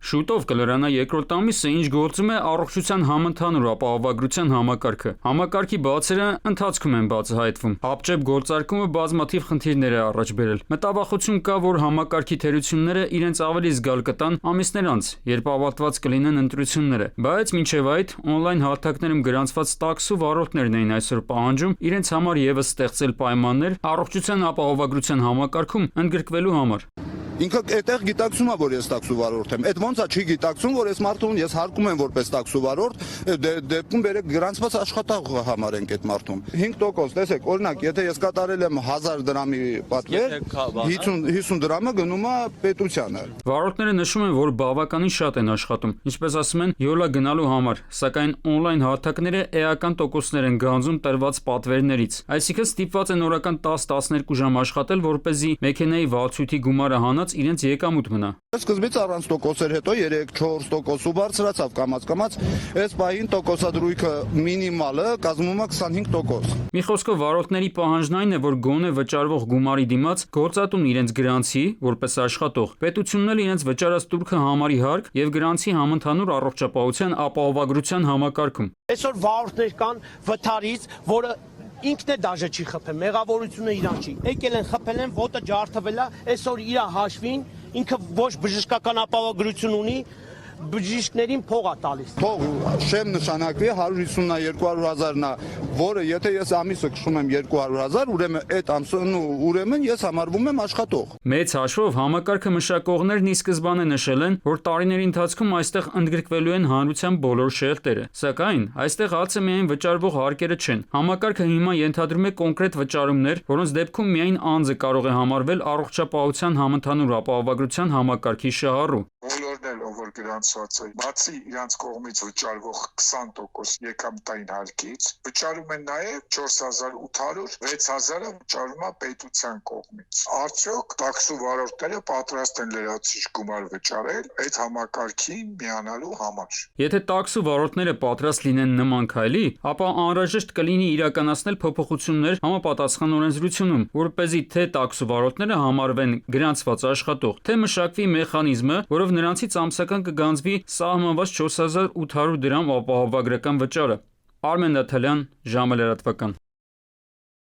Շուտով կլրանա երկրորդ ամիսը, ինչ գործում է առողջության համընդհանուր ապահովագրության համակարգը։ Համակարգի բացերը ընթացքում են բացահայտվում։ Հապճեպ գործարկումը բազմաթիվ խնդիրներ է առաջ բերել։ Մտավախություն կա, որ համակարգի թերությունները իրենց ավելի զգալ կտան ամիսներ անց, երբ ավարտված կլինեն ընտրությունները։ Բայց մինչև այդ օնլայն հարթակներում գրանցված տաքսու վարորդներն էին այսօր պահանջում իրենց համար եւս ստեղծել պայմաններ առողջության ապահովագրության համակարգում ընդգրկվելու համար։ Ինքը այդտեղ գիտակցում է, որ ես տաքսու վարորդ եմ։ Այդ ոնց է չի գիտակցում, որ ես մարդուն ես հարկում եմ որպես տաքսու վարորդ, դեպքում բերեք գրանցված աշխատող համարենք այդ մարդուն։ 5%, տեսեք, օրինակ, եթե ես կատարել եմ 1000 դրամի պատվեր, 50 դրամը գնում է պետությանը։ Վարորդները նշում են, որ բավականին շատ են աշխատում, ինչպես ասում են, յոլա գնալու համար, սակայն օնլայն հարթակները էական տոկոսներ են գանձում տրված պատվերներից։ Այսինքն ստիպված են օրական 10-12 ժամ աշխատել, որպեսզի մեքենայի վարձույթի գումարը հանած իրենց եկամուտ մնա։ Սկզբից առանց տոկոսեր, հետո 3-4% ու բարձրացավ կամաց-կամաց, այս պահին տոկոսադրույքը մինիմալը կազմում է 25%։ Մի խոսքով վարորդների պահանջն այն է, որ գոնե վճարվող գումարի դիմաց գործատուն իրենց գրանցի, որպես աշխատող, պետությունն էլ իրենց վճարած տուրքը համարի հարկ եւ գրանցի համընդհանուր առողջապահության ապահովագրության համակարգում։ Այսօր վարորդներ կան վթարից, որը ինքն է դաժե չի խփել, մեղավորությունը իրան չի։ Եկել են խփել են, ոտը ջարդվել է, այսօր իր հաշվին ինքը ոչ բժշկական ապահովագրություն ունի, բժիշկներին փող է տալիս։ Թող շեմ նշանակվի 150-200 հազարն է, որը եթե ես ամիսը քշում եմ 200 հազար, ուրեմն այդ ամսն ուրեմն ես համարվում եմ աշխատող։ Մեծ հաշվով համակարգը մշակողներն ի սկզբանե նշել են, որ տարիների ընթացքում այստեղ ընդգրկվելու են հանրության բոլոր շերտերը։ Սակայն այստեղ հացը միայն վճարվող հարկերը չեն։ Համակարգը հիմա ենթադրում է կոնկրետ վճարումներ, որոնց դեպքում միայն անձը կարող է համարվել առողջապահության համընդհանուր ապահովագրության համակարգի շահառու։ Որ գրանցված է, բացի իրանց կողմից վճարվող 20% եկամտային հարկից, վճարում են նաև 4800, 6000-ը վճարում է պետության կողմից։ Արդյոք տաքսու վարորդները պատրաստ են լրացուցիչ գումար վճարել այդ համակարգին միանալու համար։ Եթե տաքսու վարորդները պատրաստ լինեն նման քայլի, ապա անհրաժեշտ կլինի իրականացնել փոփոխություններ համապատասխան օրենսդրությունում, որպեսզի թե տաքսու վարորդները համարվեն գրանցված աշխատող, թե մշակվի մեխանիզմը, որով նրանցից ամսական կգանձվի սահմանված 4800 դրամ ապահովագրական վճարը։ Արմեն Նաթալյան, ժամը լրատվական։